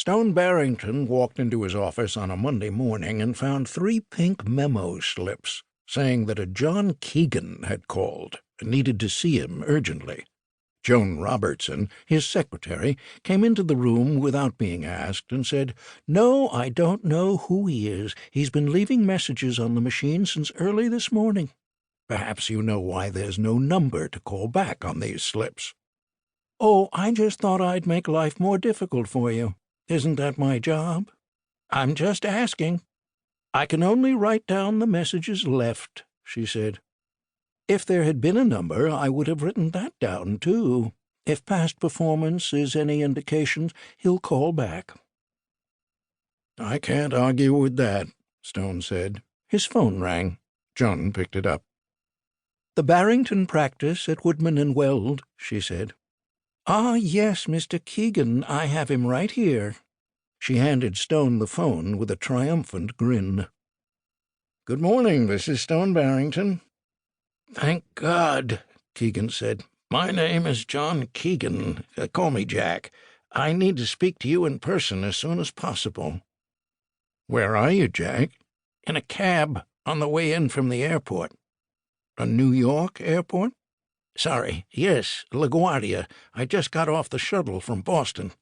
Stone Barrington walked into his office on a Monday morning and found 3 pink memo slips saying that a John Keegan had called and needed to see him urgently. Joan Robertson, his secretary, came into the room without being asked and said, "No, I don't know who he is. He's been leaving messages on the machine since early this morning. Perhaps you know why there's no number to call back on these slips." "Oh, I just thought I'd make life more difficult for you. Isn't that my job? I'm just asking." "I can only write down the messages left," she said. "If there had been a number, I would have written that down, too. If past performance is any indication, he'll call back." "I can't argue with that," Stone said. His phone rang. Joan picked it up. "The Barrington practice at Woodman and Weld," she said. "Ah, yes, Mr. Keegan, I have him right here." She handed Stone the phone with a triumphant grin. "Good morning, this is Stone Barrington." "Thank God," Keegan said. "My name is John Keegan. Call me Jack. I need to speak to you in person as soon as possible." "Where are you, Jack?" "In a cab, on the way in from the airport." "A New York airport?" "Sorry, yes, LaGuardia. I just got off the shuttle from Boston."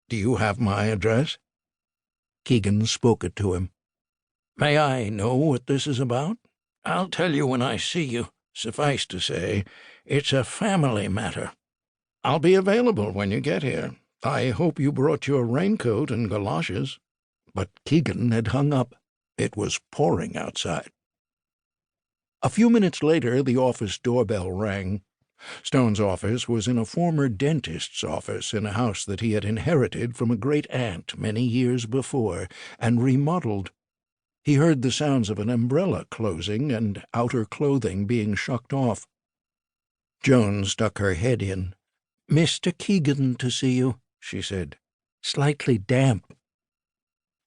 "Do you have my address?" Keegan spoke it to him. "May I know what this is about?" "I'll tell you when I see you. Suffice to say, it's a family matter." "I'll be available when you get here. I hope you brought your raincoat and galoshes." But Keegan had hung up. It was pouring outside. A few minutes later, the office doorbell rang. Stone's office was in a former dentist's office in a house that he had inherited from a great-aunt many years before and remodeled. He heard the sounds of an umbrella closing and outer clothing being shucked off. Joan stuck her head in. "Mr. Keegan to see you," she said. "Slightly damp."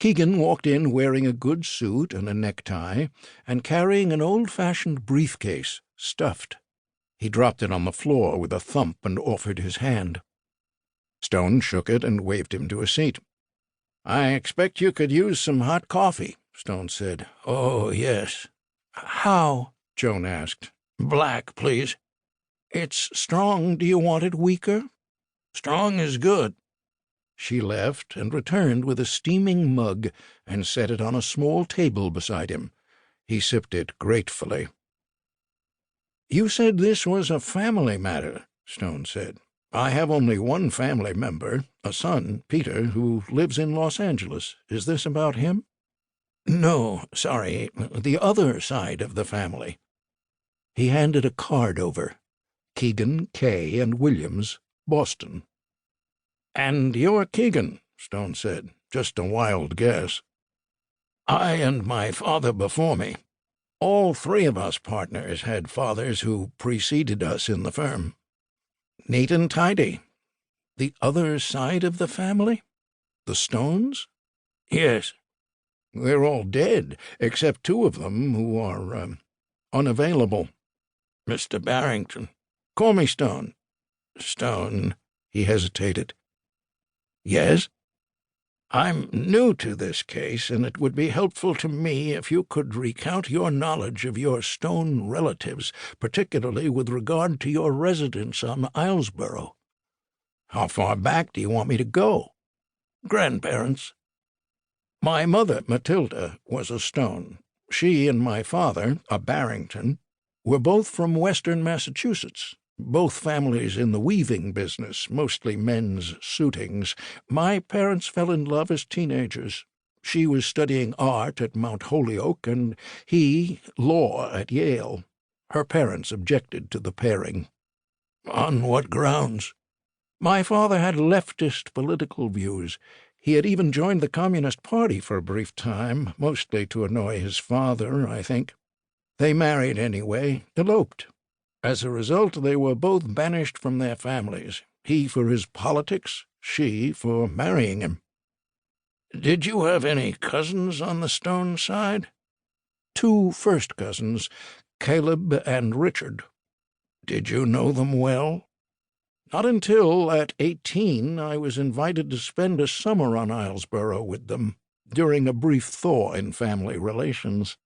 Keegan walked in wearing a good suit and a necktie and carrying an old-fashioned briefcase, stuffed. He dropped it on the floor with a thump and offered his hand. Stone shook it and waved him to a seat. "I expect you could use some hot coffee," Stone said. "Oh, yes." "How?" Joan asked. "Black, please." "It's strong. Do you want it weaker?" "Strong is good." She left and returned with a steaming mug and set it on a small table beside him. He sipped it gratefully. "You said this was a family matter," Stone said. "I have only one family member, a son, Peter, who lives in Los Angeles. Is this about him?" "No, sorry, the other side of the family." He handed a card over. Keegan, K. and Williams, Boston. "And you're Keegan," Stone said. "Just a wild guess." "I and my father before me. All 3 of us partners had fathers who preceded us in the firm." "Neat and tidy. The other side of the family? The Stones?" "Yes." "They're all dead, except 2 of them who are, unavailable." "Mr. Barrington." "Call me Stone." "Stone," he hesitated. "Yes?" "I'm new to this case, and it would be helpful to me if you could recount your knowledge of your Stone relatives, particularly with regard to your residence on Islesboro." "How far back do you want me to go?" "Grandparents." "My mother, Matilda, was a Stone. She and my father, a Barrington, were both from western Massachusetts. Both families in the weaving business, mostly men's suitings. My parents fell in love as teenagers. She was studying art at Mount Holyoke, and he law at Yale. Her parents objected to the pairing." "On what grounds?" "My father had leftist political views. He had even joined the Communist Party for a brief time, mostly to annoy his father, I think. They married anyway, eloped. As a result, they were both banished from their families, he for his politics, she for marrying him." "Did you have any cousins on the Stone side?" "2 first cousins, Caleb and Richard." "Did you know them well?" Not until, at 18, I was invited to spend a summer on Islesboro with them, during a brief thaw in family relations.